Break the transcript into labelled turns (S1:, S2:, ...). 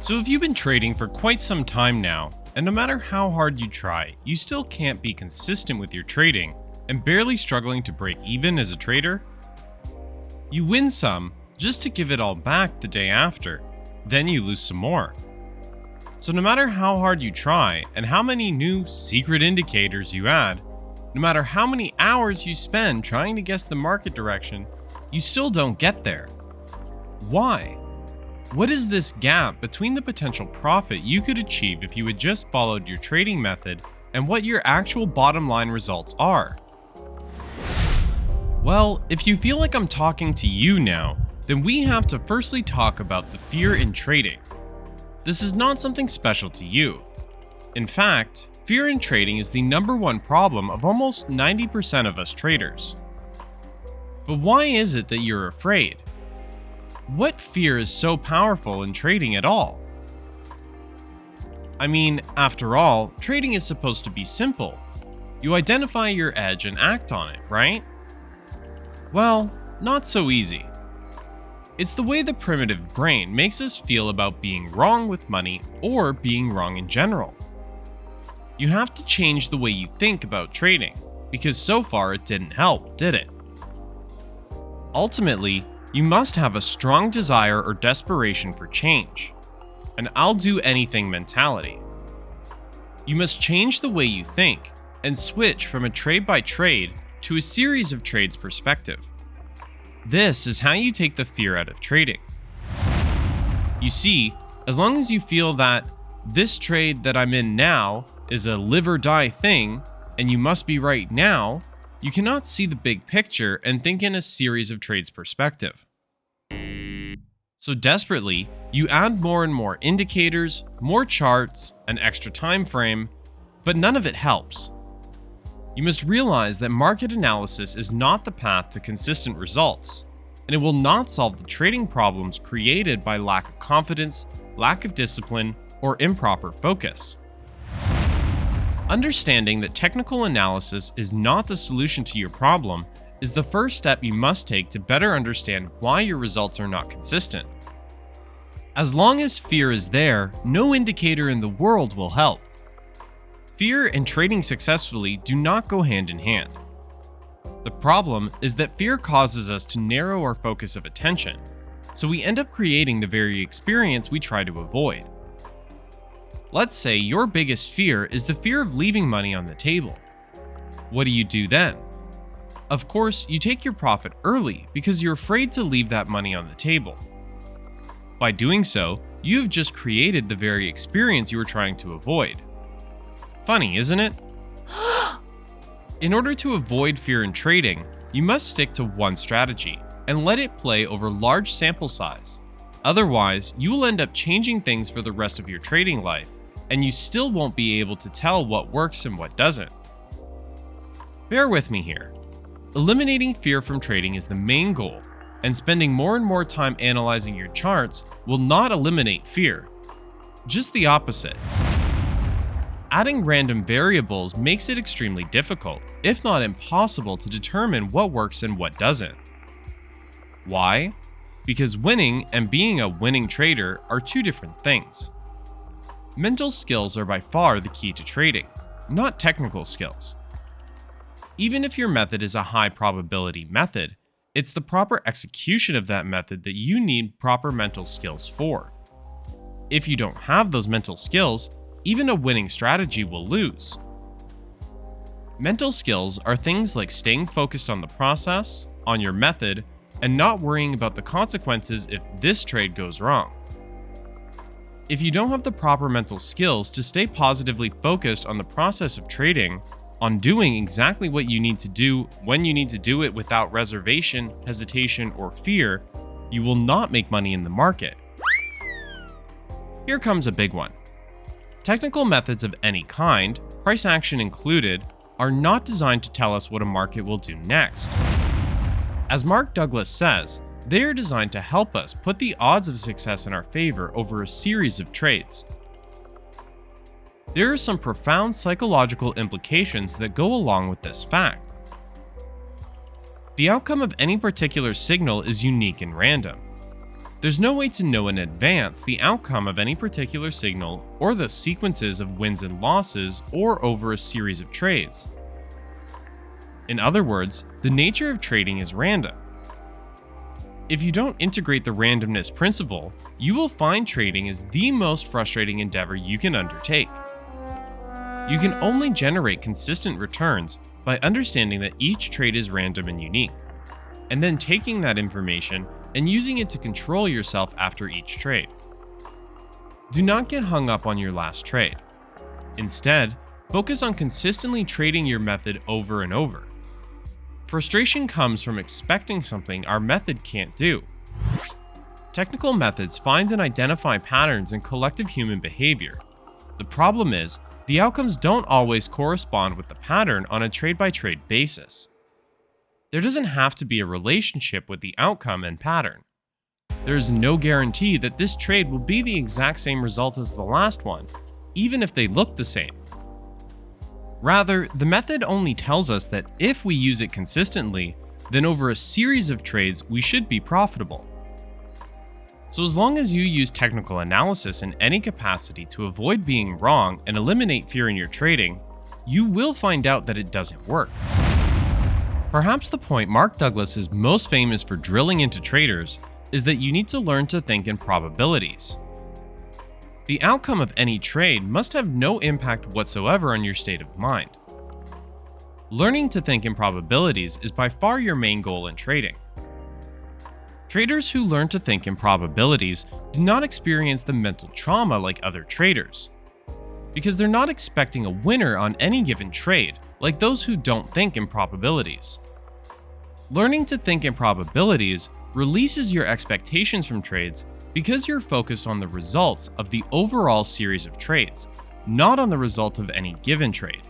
S1: So if you've been trading for quite some time now, and no matter how hard you try, you still can't be consistent with your trading and barely struggling to break even as a trader? You win some just to give it all back the day after, then you lose some more. So no matter how hard you try and how many new secret indicators you add, no matter how many hours you spend trying to guess the market direction, you still don't get there. Why? What is this gap between the potential profit you could achieve if you had just followed your trading method and what your actual bottom line results are? Well, if you feel like I'm talking to you now, then we have to firstly talk about the fear in trading. This is not something special to you. In fact, fear in trading is the #1 problem of almost 90% of us traders. But why is it that you're afraid? What fear is so powerful in trading at all? I mean, after all, trading is supposed to be simple. You identify your edge and act on it, right? Well, not so easy. It's the way the primitive brain makes us feel about being wrong with money or being wrong in general. You have to change the way you think about trading, because so far it didn't help, did it? Ultimately, you must have a strong desire or desperation for change, an I'll do anything mentality. You must change the way you think and switch from a trade by trade to a series of trades perspective. This is how you take the fear out of trading. You see, as long as you feel that this trade that I'm in now is a live or die thing and you must be right now, you cannot see the big picture and think in a series of trades perspective. So desperately, you add more and more indicators, more charts, an extra time frame, but none of it helps. You must realize that market analysis is not the path to consistent results, and it will not solve the trading problems created by lack of confidence, lack of discipline, or improper focus. Understanding that technical analysis is not the solution to your problem is the first step you must take to better understand why your results are not consistent. As long as fear is there, no indicator in the world will help. Fear and trading successfully do not go hand in hand. The problem is that fear causes us to narrow our focus of attention, so we end up creating the very experience we try to avoid. Let's say your biggest fear is the fear of leaving money on the table. What do you do then? Of course, you take your profit early because you're afraid to leave that money on the table. By doing so, you have just created the very experience you were trying to avoid. Funny, isn't it? In order to avoid fear in trading, you must stick to one strategy and let it play over large sample size. Otherwise, you will end up changing things for the rest of your trading life, and you still won't be able to tell what works and what doesn't. Bear with me here. Eliminating fear from trading is the main goal, and spending more and more time analyzing your charts will not eliminate fear. Just the opposite. Adding random variables makes it extremely difficult, if not impossible, to determine what works and what doesn't. Why? Because winning and being a winning trader are two different things. Mental skills are by far the key to trading, not technical skills. Even if your method is a high probability method, it's the proper execution of that method that you need proper mental skills for. If you don't have those mental skills, even a winning strategy will lose. Mental skills are things like staying focused on the process, on your method, and not worrying about the consequences if this trade goes wrong. If you don't have the proper mental skills to stay positively focused on the process of trading, on doing exactly what you need to do when you need to do it without reservation, hesitation, or fear, you will not make money in the market. Here comes a big one. Technical methods of any kind, price action included, are not designed to tell us what a market will do next. As Mark Douglas says, they are designed to help us put the odds of success in our favor over a series of trades. There are some profound psychological implications that go along with this fact. The outcome of any particular signal is unique and random. There's no way to know in advance the outcome of any particular signal or the sequences of wins and losses or over a series of trades. In other words, the nature of trading is random. If you don't integrate the randomness principle, you will find trading is the most frustrating endeavor you can undertake. You can only generate consistent returns by understanding that each trade is random and unique, and then taking that information and using it to control yourself after each trade. Do not get hung up on your last trade. Instead, focus on consistently trading your method over and over. Frustration comes from expecting something our method can't do. Technical methods find and identify patterns in collective human behavior. The problem is, the outcomes don't always correspond with the pattern on a trade-by-trade basis. There doesn't have to be a relationship with the outcome and pattern. There is no guarantee that this trade will be the exact same result as the last one, even if they look the same. Rather, the method only tells us that if we use it consistently, then over a series of trades we should be profitable. So as long as you use technical analysis in any capacity to avoid being wrong and eliminate fear in your trading, you will find out that it doesn't work. Perhaps the point Mark Douglas is most famous for drilling into traders is that you need to learn to think in probabilities. The outcome of any trade must have no impact whatsoever on your state of mind. Learning to think in probabilities is by far your main goal in trading. Traders who learn to think in probabilities do not experience the mental trauma like other traders, because they're not expecting a winner on any given trade, like those who don't think in probabilities. Learning to think in probabilities releases your expectations from trades because you're focused on the results of the overall series of trades, not on the result of any given trade.